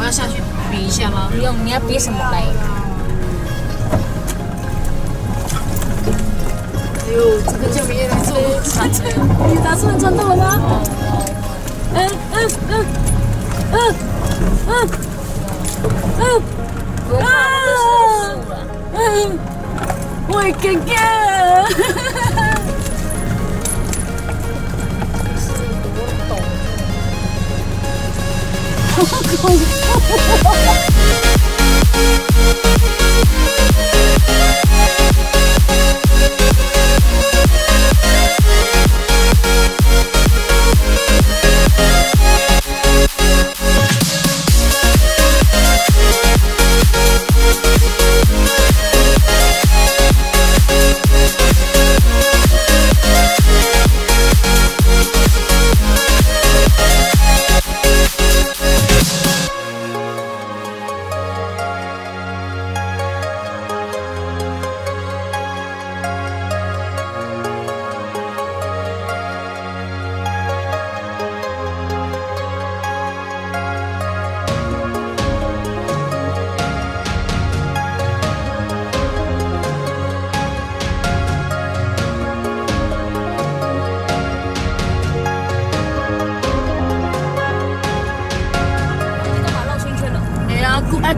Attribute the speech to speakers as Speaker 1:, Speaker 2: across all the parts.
Speaker 1: 我要下去比一下吗？
Speaker 2: 不用，你要比什么嘞？
Speaker 1: 哎呦，这个就别来做，你打算转动了吗？我也尴尬。好恐怖！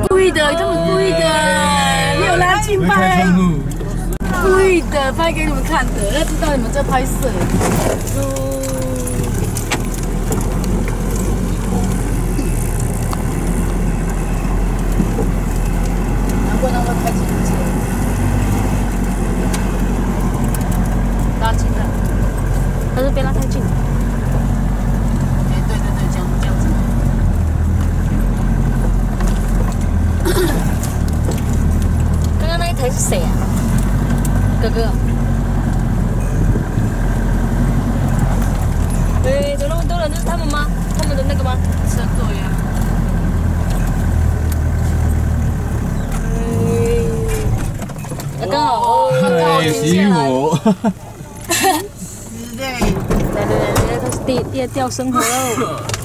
Speaker 1: 故意的，他们故意的，没有拉近拍，故意的拍给你们看的，要知道你们在拍摄。难怪他们开几部车，拉近了，
Speaker 2: 但是别拉太近。
Speaker 1: 对，这样子。
Speaker 2: 刚刚那一台是谁啊？哥哥。对，怎么那么多人？这是他们吗？他们的那个吗？
Speaker 1: 车座呀。
Speaker 2: 刚好，
Speaker 3: 洗我。
Speaker 1: 对。
Speaker 2: 来，开始掉生活喽。